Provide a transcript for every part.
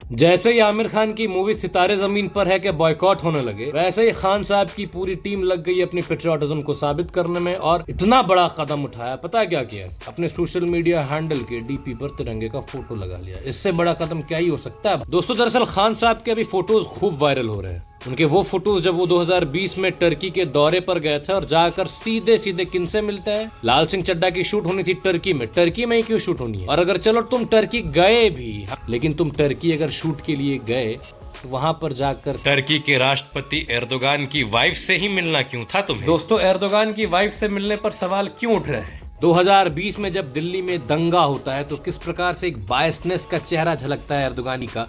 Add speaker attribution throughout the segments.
Speaker 1: जैसे ही आमिर खान की मूवी सितारे जमीन पर है के बॉयकॉट होने लगे, वैसे ही खान साहब की पूरी टीम लग गई अपनी पेट्रियोटिज्म को साबित करने में और इतना बड़ा कदम उठाया। पता क्या किया? अपने सोशल मीडिया हैंडल के डीपी पर तिरंगे का फोटो लगा लिया। इससे बड़ा कदम क्या ही हो सकता है दोस्तों। दरअसल खान साहब के अभी फोटोज खूब वायरल हो रहे हैं। उनके वो फोटोज जब वो 2020 में टर्की के दौरे पर गए थे और जाकर सीधे सीधे किनसे मिलते हैं? लाल सिंह चड्ढा की शूट होनी थी टर्की में ही क्यों शूट होनी है? और अगर चलो तुम टर्की गए भी, लेकिन तुम टर्की अगर शूट के लिए गए तो वहां पर जाकर टर्की के राष्ट्रपति एर्दोगान की वाइफ से ही मिलना क्यों था तुम्हें? दोस्तों, एर्दोगान की वाइफ से मिलने पर सवाल क्यों उठ रहे हैं? 2020 में जब दिल्ली में दंगा होता है तो किस प्रकार से एक बायसनेस का चेहरा झलकता है एर्दोगानी का।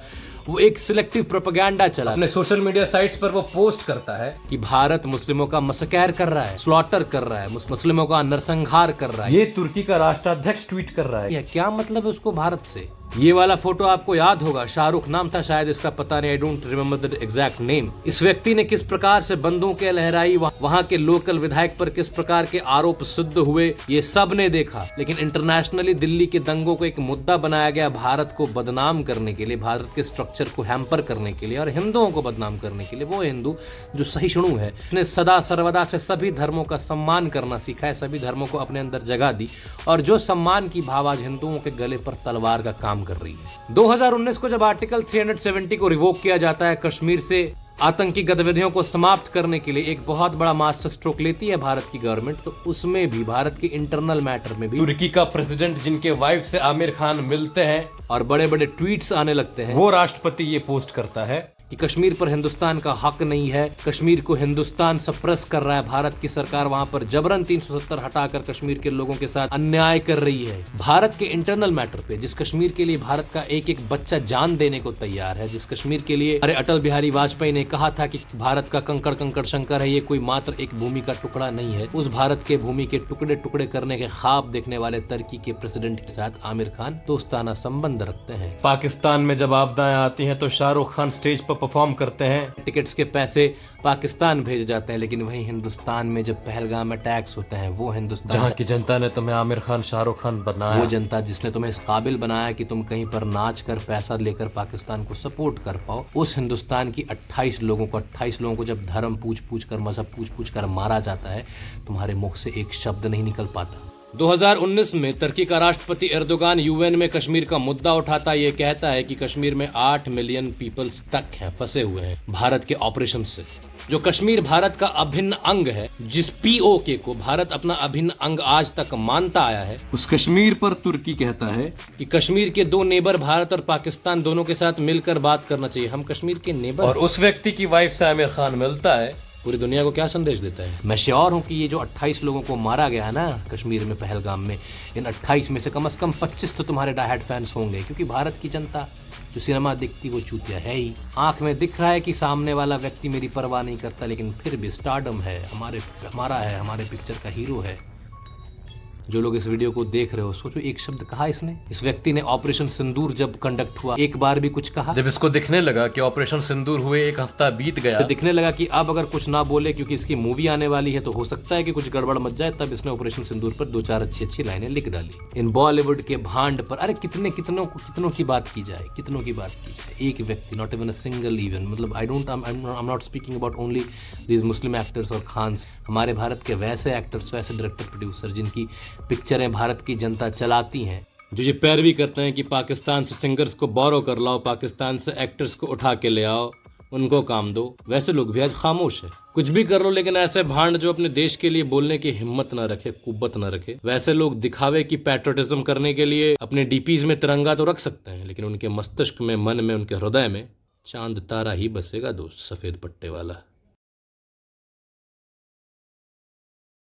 Speaker 1: वो एक सिलेक्टिव प्रोपेगेंडा चला अपने सोशल मीडिया साइट्स पर। वो पोस्ट करता है कि भारत मुस्लिमों का मसकैर कर रहा है, स्लॉटर कर रहा है, मुस्लिमों का नरसंहार कर रहा है। ये तुर्की का राष्ट्राध्यक्ष ट्वीट कर रहा है। ये क्या मतलब है उसको भारत से? ये वाला फोटो आपको याद होगा, शाहरुख नाम था शायद इसका, पता नहीं, I don't remember the exact name. इस व्यक्ति ने किस प्रकार से बंदूकें लहराई, वहां के लोकल विधायक पर किस प्रकार के आरोप सिद्ध हुए, ये सब ने देखा। लेकिन इंटरनेशनली दिल्ली के दंगों को एक मुद्दा बनाया गया भारत को बदनाम करने के लिए, भारत के स्ट्रक्चर को हैम्पर करने के लिए और हिंदुओं को बदनाम करने के लिए। वो हिंदू जो सहिष्णु है, उसने सदा सर्वदा से सभी धर्मों का सम्मान करना सीखा है, सभी धर्मों को अपने अंदर जगह दी, और जो सम्मान की भाव आज हिंदुओं के गले पर तलवार का काम कर रही है। 2019 को जब आर्टिकल 370 को रिवोक किया जाता है, कश्मीर से आतंकी गतिविधियों को समाप्त करने के लिए एक बहुत बड़ा मास्टर स्ट्रोक लेती है भारत की गवर्नमेंट, तो उसमें भी भारत के इंटरनल मैटर में भी तुर्की का प्रेसिडेंट जिनके वाइफ से आमिर खान मिलते हैं और बड़े बड़े ट्वीट्स आने लगते हैं, वो राष्ट्रपति ये पोस्ट करता है कि कश्मीर पर हिंदुस्तान का हक नहीं है, कश्मीर को हिंदुस्तान सप्रेस कर रहा है, भारत की सरकार वहां पर जबरन 370 हटाकर कश्मीर के लोगों के साथ अन्याय कर रही है। भारत के इंटरनल मैटर पे, जिस कश्मीर के लिए भारत का एक एक बच्चा जान देने को तैयार है, जिस कश्मीर के लिए अरे अटल बिहारी वाजपेयी ने कहा था कि भारत का कंकड़ कंकड़ शंकर है, ये कोई मात्र एक भूमि का टुकड़ा नहीं है, उस भारत के भूमि के टुकड़े टुकड़े करने के ख्वाब देखने वाले तुर्की के प्रेसिडेंट के साथ आमिर खान दोस्ताना संबंध रखते हैं। पाकिस्तान में जब आपदाएं आती हैं तो शाहरुख खान स्टेज पर परफॉर्म करते हैं, टिकट्स के पैसे पाकिस्तान भेजे जाते हैं, लेकिन वहीं हिंदुस्तान में जब पहलगाम अटैक्स होते हैं, वो हिंदुस्तान जहाँ की जनता ने तुम्हें आमिर खान शाहरुख खान बनाया, वो जनता जिसने तुम्हें इस काबिल बनाया कि तुम कहीं पर नाच कर पैसा लेकर पाकिस्तान को सपोर्ट कर पाओ, उस हिंदुस्तान की 28 लोगों को जब धर्म पूछ कर, मजहब पूछ कर मारा जाता है, तुम्हारे मुख से एक शब्द नहीं निकल पाता। 2019 में तुर्की का राष्ट्रपति एर्दोगान यूएन में कश्मीर का मुद्दा उठाता, ये कहता है कि कश्मीर में 8 मिलियन पीपल स्टक हैं, फंसे हुए हैं भारत के ऑपरेशन से। जो कश्मीर भारत का अभिन्न अंग है, जिस पीओके को भारत अपना अभिन्न अंग आज तक मानता आया है, उस कश्मीर पर तुर्की कहता है कि कश्मीर के दो नेबर भारत और पाकिस्तान दोनों के साथ मिलकर बात करना चाहिए, हम कश्मीर के नेबर। और उस व्यक्ति की वाइफ से आमिर खान मिलता है, पूरी दुनिया को क्या संदेश देता है? मैं श्योर हूँ कि ये जो 28 लोगों को मारा गया है ना कश्मीर में पहलगाम में, इन 28 में से कम 25 तो तुम्हारे डायहार्ड फैंस होंगे, क्योंकि भारत की जनता जो सिनेमा दिखती वो चूतिया है ही। आंख में दिख रहा है कि सामने वाला व्यक्ति मेरी परवाह नहीं करता, लेकिन फिर भी स्टारडम है, हमारे पिक्चर का हीरो है। जो लोग इस वीडियो को देख रहे हो, सोचो एक शब्द कहा इसने। इस व्यक्ति ने ऑपरेशन सिंदूर जब कंडक्ट हुआ, एक बार भी कुछ कहा? जब इसको दिखने लगा कि ऑपरेशन सिंदूर हुए 1 हफ्ता बीत गया, तो दिखने लगा कि अब अगर कुछ ना बोले क्योंकि इसकी मूवी आने वाली है तो हो सकता है कि कुछ गड़बड़ मच जाए, तब इसने ऑपरेशन सिंदूर पर 2-4 अच्छी लाइनें लिख डाली। इन बॉलीवुड के भांड पर अरे कितनों की बात की जाए, एक व्यक्ति, not even a single even, मतलब I am not speaking about only these Muslim actors और खान्स, हमारे भारत के वैसे एक्टर्स, वैसे डायरेक्टर प्रोड्यूसर जिनकी पिक्चरें भारत की जनता चलाती हैं, जो ये पैरवी करते हैं कि पाकिस्तान से सिंगर्स को बोरो कर लाओ, पाकिस्तान से एक्टर्स को उठा के ले आओ, उनको काम दो, वैसे लोग भी आज खामोश है। कुछ भी कर लो, लेकिन ऐसे भांड जो अपने देश के लिए बोलने की हिम्मत ना रखे, कुव्वत ना रखे, वैसे लोग दिखावे की पैट्रियटिज्म करने के लिए अपने डीपीज में तिरंगा तो रख सकते हैं, लेकिन उनके मस्तिष्क में, मन में, उनके हृदय में चांद तारा ही बसेगा दोस्त, सफेद पट्टे वाला।